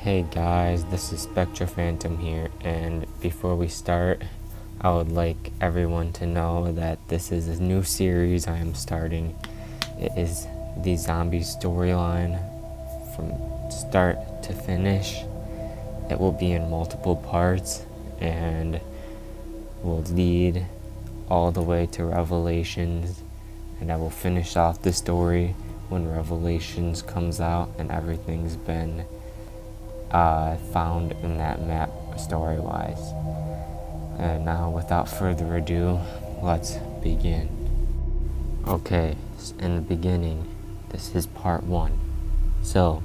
Hey guys, this is Spectra Phantom here, and before we start, I would like everyone to know that this is a new series I am starting. It is the zombie storyline from start to finish. It will be in multiple parts and will lead all the way to Revelations, and I will finish off the story when Revelations comes out and everything's been found in that map story-wise. And now, without further ado, let's begin. Okay, in the beginning, this is part 1. So,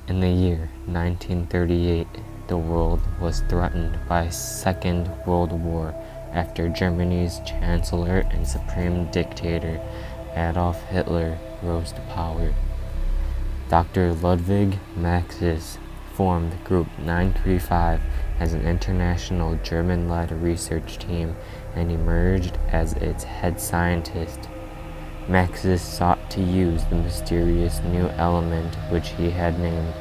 in the year 1938, the world was threatened by a Second World War after Germany's Chancellor and Supreme Dictator Adolf Hitler rose to power. Dr. Ludwig Maxis formed Group 935 as an international German-led research team and emerged as its head scientist. Maxis sought to use the mysterious new element, which he had named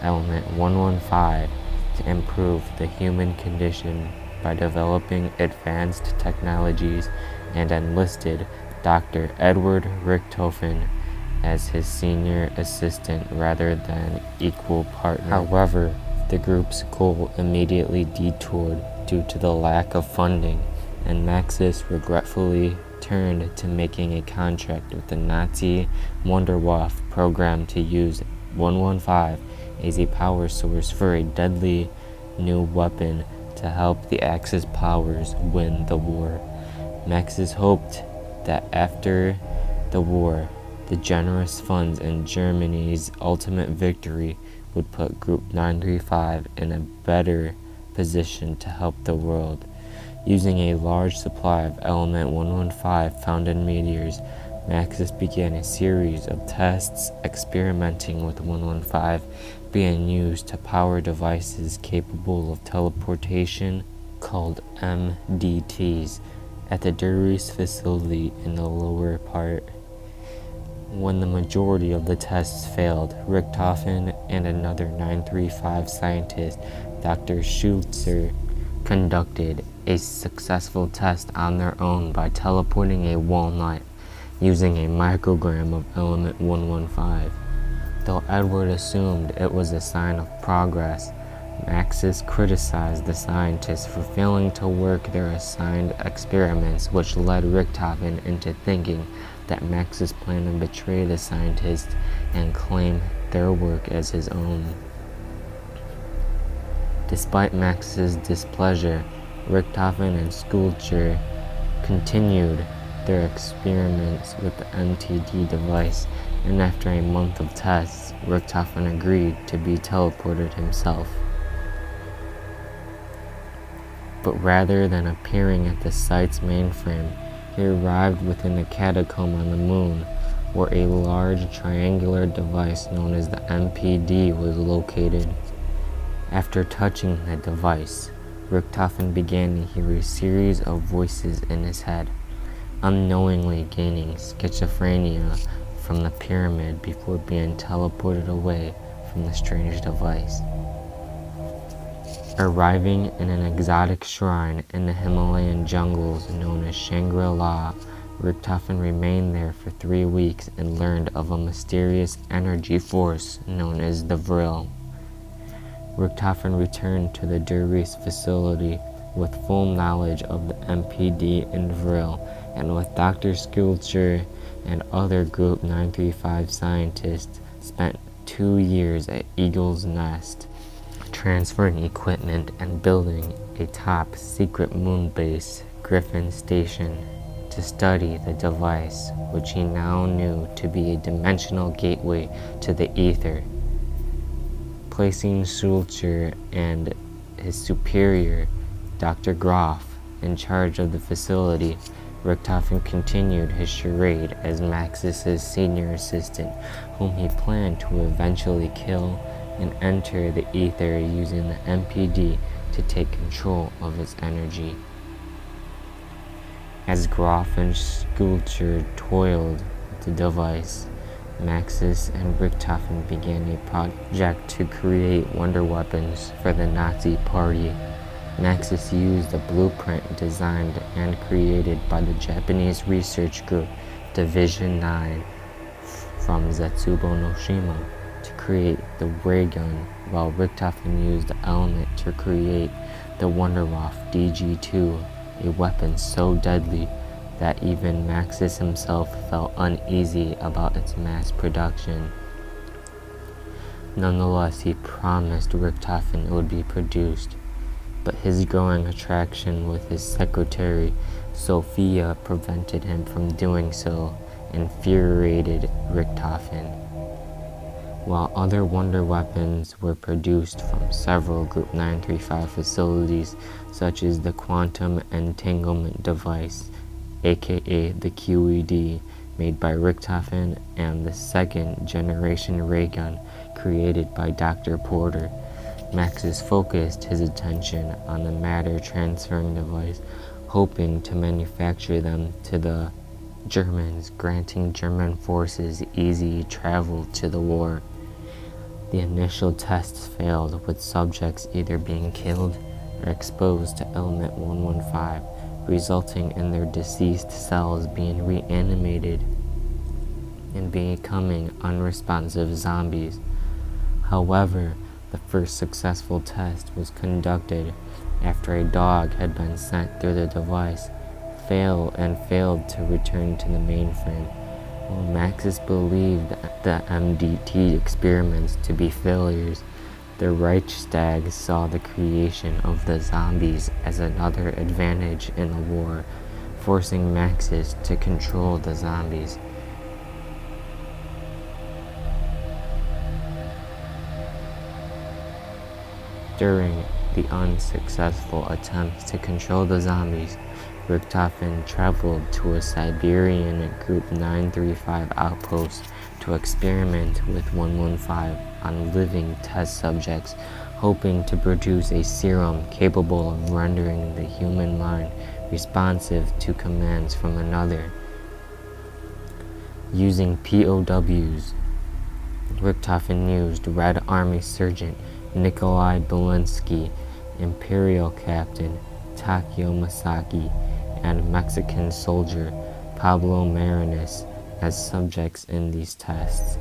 Element 115, to improve the human condition by developing advanced technologies, and enlisted Dr. Edward Richtofen as his senior assistant rather than equal partner. However, the group's goal immediately detoured due to the lack of funding, and Maxis regretfully turned to making a contract with the Nazi Wunderwaffe program to use 115 as a power source for a deadly new weapon to help the Axis powers win the war. Maxis hoped that after the war, the generous funds and Germany's ultimate victory would put Group 935 in a better position to help the world. Using a large supply of Element 115 found in meteors, Maxis began a series of tests experimenting with 115 being used to power devices capable of teleportation called MDTs at the Der Riese facility in the lower part. When the majority of the tests failed, Richtofen and another 935 scientist, Dr. Schultzer, conducted a successful test on their own by teleporting a walnut using a microgram of Element 115. Though Edward assumed it was a sign of progress, Maxis criticized the scientists for failing to work their assigned experiments, which led Richtofen into thinking that Maxis planned to betray the scientists and claim their work as his own. Despite Maxis' displeasure, Richtofen and Schultzer continued their experiments with the MTD device, and after a month of tests, Richtofen agreed to be teleported himself. But rather than appearing at the site's mainframe, he arrived within a catacomb on the moon, where a large triangular device known as the MPD was located. After touching the device, Richtofen began to hear a series of voices in his head, unknowingly gaining schizophrenia from the pyramid before being teleported away from the strange device. Arriving in an exotic shrine in the Himalayan jungles known as Shangri-La, Richtofen remained there for 3 weeks and learned of a mysterious energy force known as the Vril. Richtofen returned to the Der Riese facility with full knowledge of the MPD and Vril, and with Dr. Schultzer and other Group 935 scientists, spent 2 years at Eagle's Nest, transferring equipment and building a top-secret moon base, Griffin Station, to study the device, which he now knew to be a dimensional gateway to the ether. Placing Schultzer and his superior, Dr. Groff, in charge of the facility, Richtofen continued his charade as Maxis' senior assistant, whom he planned to eventually kill and enter the ether using the MPD to take control of its energy. As Groff and Schultzer toiled with the device, Maxis and Richthofen began a project to create wonder weapons for the Nazi Party. Maxis used a blueprint designed and created by the Japanese research group Division 9 from Zetsubo Noshima to create the ray gun, while Richthofen used the element to create the Wunderwaffe DG-2, a weapon so deadly that even Maxis himself felt uneasy about its mass production. Nonetheless, he promised Richthofen it would be produced, but his growing attraction with his secretary, Sophia, prevented him from doing so, infuriated Richthofen. While other wonder weapons were produced from several Group 935 facilities, such as the Quantum Entanglement Device, aka the QED, made by Richthofen, and the second-generation ray gun created by Dr. Porter, Maxis focused his attention on the matter-transferring device, hoping to manufacture them to the Germans, granting German forces easy travel to the war. The initial tests failed, with subjects either being killed or exposed to element 115, resulting in their deceased cells being reanimated and becoming unresponsive zombies. However, the first successful test was conducted after a dog had been sent through the device, failed to return to the mainframe. While Maxis believed the MDT experiments to be failures, the Reichstag saw the creation of the zombies as another advantage in the war, forcing Maxis to control the zombies. During the unsuccessful attempts to control the zombies, Richthofen traveled to a Siberian Group 935 outpost to experiment with 115 on living test subjects, hoping to produce a serum capable of rendering the human mind responsive to commands from another. Using POWs, Richthofen used Red Army Sergeant Nikolai Belinsky, Imperial Captain Takeo Masaki, and Mexican soldier Pablo Marinas as subjects in these tests.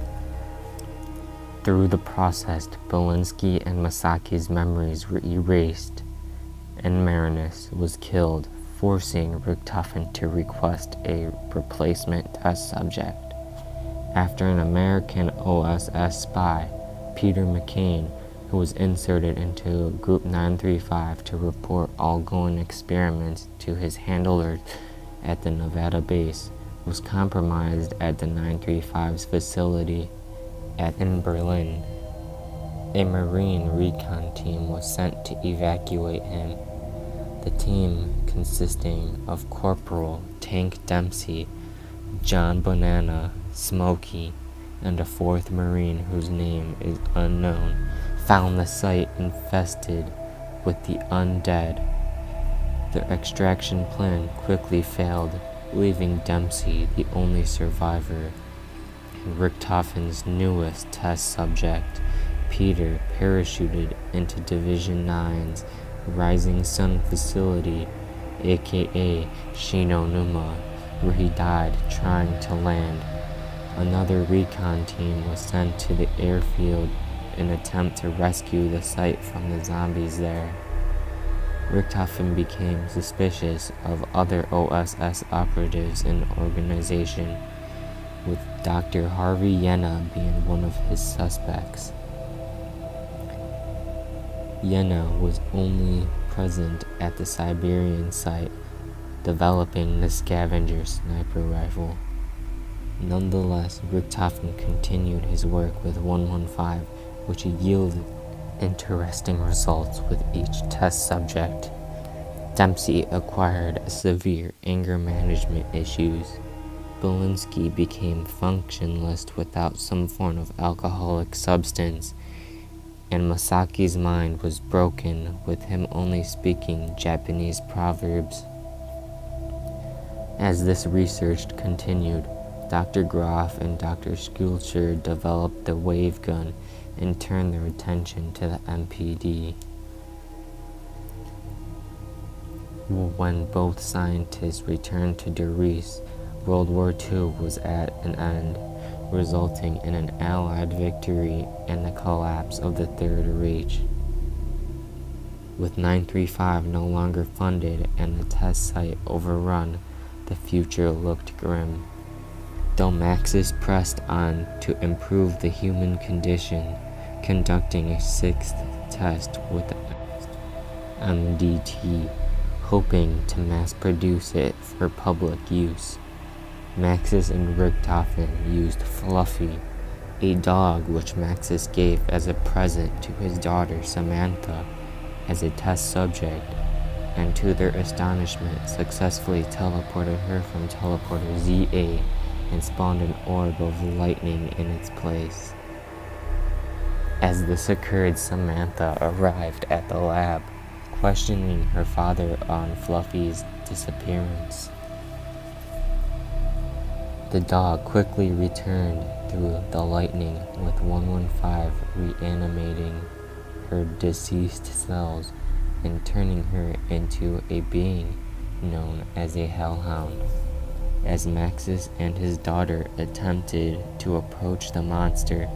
Through the process, Belinsky and Masaki's memories were erased, and Marinas was killed, forcing Richthofen to request a replacement test subject. After an American OSS spy, Peter McCain, who was inserted into Group 935 to report ongoing experiments to his handlers at the Nevada base, was compromised at the 935's facility in Berlin. A Marine recon team was sent to evacuate him. The team, consisting of Corporal Tank Dempsey, John Banana, Smokey, and a fourth Marine whose name is unknown, found the site infested with the undead. Their extraction plan quickly failed, leaving Dempsey the only survivor. And Richthofen's newest test subject, Peter, parachuted into Division 9's Rising Sun facility, aka Shinonuma, where he died trying to land. Another recon team was sent to the airfield in an attempt to rescue the site from the zombies there. Richthofen became suspicious of other OSS operatives in the organization, with Dr. Harvey Yenna being one of his suspects. Yenna was only present at the Siberian site, developing the scavenger sniper rifle. Nonetheless, Richthofen continued his work with 115, which yielded interesting results with each test subject. Dempsey acquired severe anger management issues. Belinsky became functionless without some form of alcoholic substance, and Masaki's mind was broken with him only speaking Japanese proverbs. As this research continued, Dr. Groff and Dr. Schulcher developed the wave gun and turned their attention to the MPD. When both scientists returned to Darius, World War II was at an end, resulting in an Allied victory and the collapse of the Third Reich. With 935 no longer funded and the test site overrun, the future looked grim. Though Maxis pressed on to improve the human condition, conducting a sixth test with the MDT, hoping to mass produce it for public use. Maxis and Richthofen used Fluffy, a dog which Maxis gave as a present to his daughter Samantha, as a test subject, and to their astonishment successfully teleported her from teleporter ZA and spawned an orb of lightning in its place. As this occurred, Samantha arrived at the lab, questioning her father on Fluffy's disappearance. The dog quickly returned through the lightning, with 115 reanimating her deceased cells and turning her into a being known as a hellhound. As Maxis and his daughter attempted to approach the monster,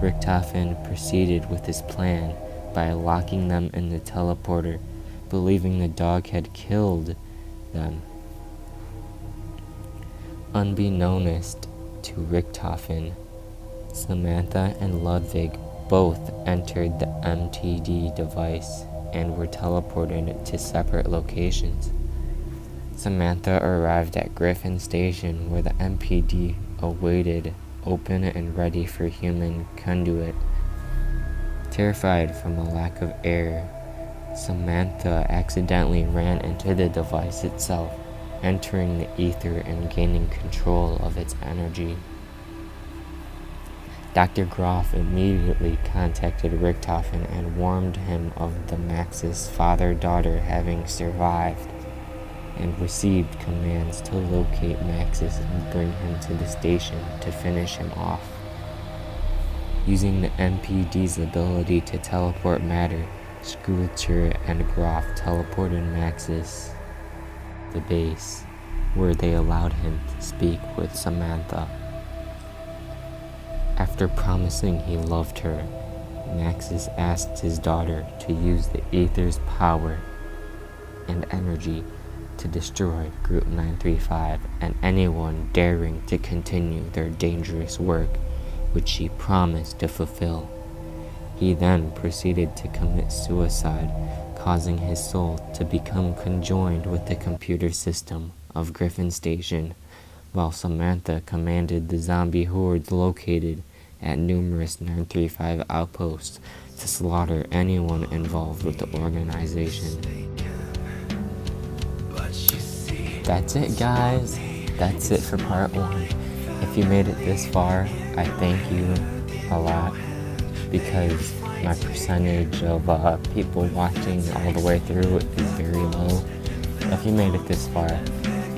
Richthofen proceeded with his plan by locking them in the teleporter, believing the dog had killed them. Unbeknownst to Richthofen, Samantha and Ludwig both entered the MTD device and were teleported to separate locations. Samantha arrived at Griffin Station, where the MPD awaited, open and ready for human conduit. Terrified from a lack of air, Samantha accidentally ran into the device itself, entering the ether and gaining control of its energy. Dr. Groff immediately contacted Richthofen and warned him of the Maxis father-daughter having survived, and received commands to locate Maxis and bring him to the station to finish him off. Using the MPD's ability to teleport matter, Schulcher and Groff teleported Maxis to the base, where they allowed him to speak with Samantha. After promising he loved her, Maxis asked his daughter to use the ether's power and energy to destroy Group 935 and anyone daring to continue their dangerous work, which she promised to fulfill. He then proceeded to commit suicide, causing his soul to become conjoined with the computer system of Griffin Station, while Samantha commanded the zombie hordes located at numerous 935 outposts to slaughter anyone involved with the organization. That's it, guys. That's it for part 1. If you made it this far, I thank you a lot, because my percentage of people watching all the way through is very low. If you made it this far,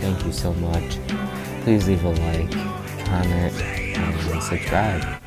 thank you so much. Please leave a like, comment, and subscribe.